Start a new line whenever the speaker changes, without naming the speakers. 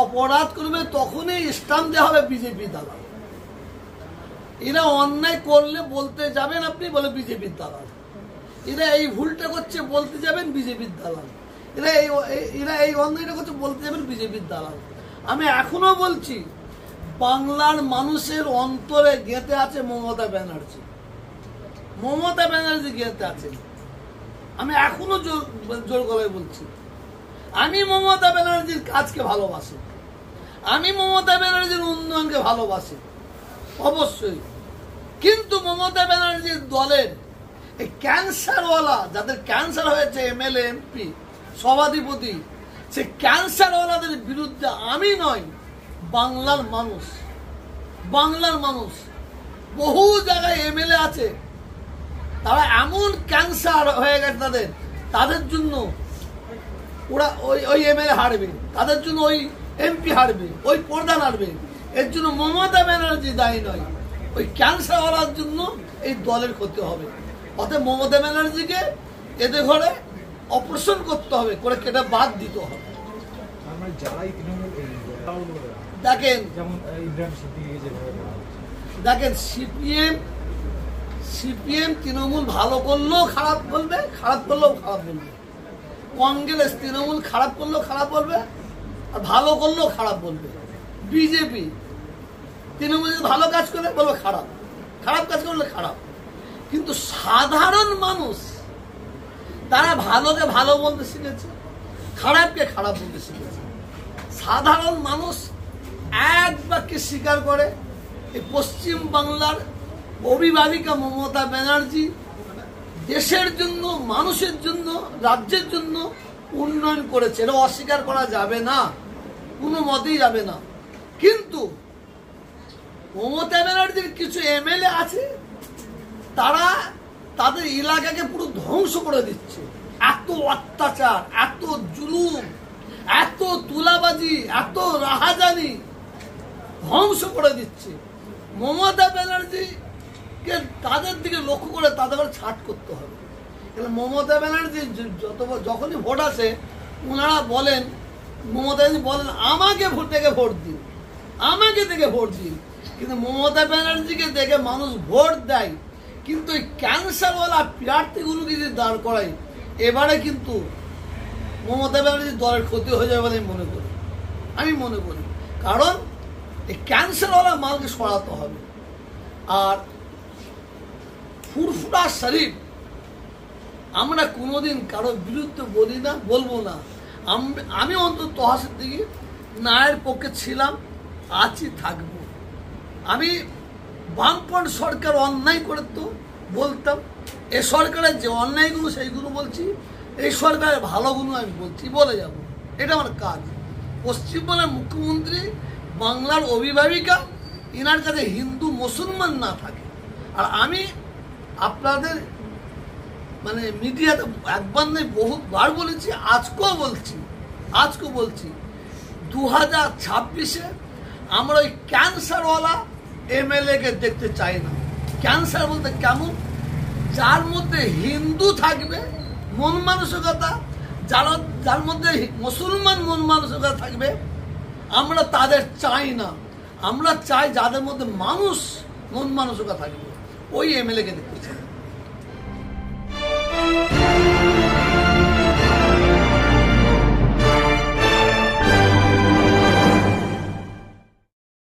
অপরাধ করবে তখনই স্টাম্প দেওয়া হবে বিজেপি দালাল। এরা অন্যায় করলে বলতে যাবেন আপনি, বলে বিজেপির দালাল। এরা এই ভুলটা করছে বলতে যাবেন বিজেপির দালাল। এরা এই অন্যায়টা করছে বলতে যাবেন বিজেপির দালাল। আমি এখনো বলছি, বাংলার মানুষের অন্তরে গেঁথে আছে মমতা ব্যানার্জি। মমতা ব্যানার্জি গেঁথে আছে। আমি এখনো জোর গলায় বলছি, আমি মমতা ব্যানার্জির কাজকে ভালোবাসি, আমি মমতা ব্যানার্জির উন্নয়নকে ভালোবাসি অবশ্যই। কিন্তু মমতা ব্যানার্জির দলের এই ক্যান্সারওয়ালা, যাদের ক্যান্সার হয়েছে, এমএলএ এমপি সভাধিপতি, সে ক্যান্সারওয়ালাদের বিরুদ্ধে আমি নয়, বাংলার মানুষ বহু জায়গায় এমএলএ আছে, তারা এমন ক্যান্সার হয়ে গেছে তাদের জন্য ওরা ওই এমএলএ হারবে, তাদের জন্য ওই এমপি হারবে, ওই প্রধান হারবে। এর জন্য মমতা ব্যানার্জি দায়ী নয়, ওই ক্যান্সার হওয়ার জন্য এই দলের ক্ষতি হবে। অতএব মমতা ব্যানার্জিকে এদের ঘরে অপারেশন করতে হবে, করে কেটে বাদ দিতে হবে। দেখেন সিপিএম তৃণমূল ভালো করলেও খারাপ বলবে, খারাপ করলেও খারাপ বলবে। কংগ্রেস তৃণমূল খারাপ করলেও খারাপ বলবে, আর ভালো করলেও খারাপ বলবে। বিজেপি তৃণমূল যদি ভালো কাজ করে বলবে খারাপ, খারাপ কাজ করলে খারাপ। কিন্তু সাধারণ মানুষ তারা ভালোকে ভালো বলতে শিখেছে, খারাপকে খারাপ বলতে শিখেছে। সাধারণ মানুষ এক বাক্যে স্বীকার করে, এই পশ্চিম বাংলার অভিভাবিকা মমতা ব্যানার্জি দেশের জন্য, মানুষের জন্য, রাজ্যের জন্য উন্নয়ন করেছে। এটা অস্বীকার করা যাবে না, কোনো মতেই যাবে না। কিন্তু মমতা ব্যানার্জির কিছু এমএলএ আছে, তারা তাদের এলাকাকে পুরো ধ্বংস করে দিচ্ছে। এত অত্যাচার, এত জুলুম, এত তুলাবাজি, এত রাহাজানি ধ্বংস করে দিচ্ছে। মমতা ব্যানার্জিকে তাদের দিকে লক্ষ্য করে তাদের ছাড় করতে হবে। মমতা ব্যানার্জি যখনই ভোট আসে, ওনারা বলেন, মমতা ব্যানার্জি বলেন আমাকে ভোট দিন, আমাকে দেখে ভোট দিন। কিন্তু মমতা ব্যানার্জিকে দেখে মানুষ ভোট দেয়, কিন্তু এই ক্যান্সারওয়ালা প্রার্থীগুলোকে যদি দাঁড় করায়, এবারে কিন্তু মমতা ব্যানার্জির দলের ক্ষতি হয়ে যাবে বলে আমি মনে করি। কারণ এই ক্যান্সারওয়ালা মালকে সরাতে হবে। আর ফুরফুরা শরীফ আমরা কোনোদিন কারোর বিরুদ্ধে বলি না, বলবো না। আমি অন্তত তহাসের দিকে ন্যায়ের পক্ষে ছিলাম, আছি, থাকবো। আমি বামপন্থ সরকার অন্যায় করে তো বলতাম, এ সরকারের যে অন্যায়গুলো সেইগুলো বলছি, এই সরকারের ভালোগুলো আমি বলছি, বলে যাব। এটা আমার কাজ। পশ্চিমবঙ্গের মুখ্যমন্ত্রী, বাংলার অভিভাবিকা, এনার কাছে হিন্দু মুসলমান না থাকে। আর আমি আপনাদের মিডিয়াতে একবার নয় বহুবার বলেছি, আজকেও বলছি 2026-এ আমরা ওই ক্যান্সারওয়ালা এমএলএ কে দেখতে চাই না। ক্যান্সার বলতে কেমন? যার মধ্যে হিন্দু থাকবে মন মানসিকতা, যার মধ্যে মুসলমান মন মানসিকতা থাকবে, আমরা তাদের চাই না। আমরা চাই যাদের মধ্যে মানুষ মন মানসিকতা থাকবে, ওই এমএলএ কে দেখতে চাই।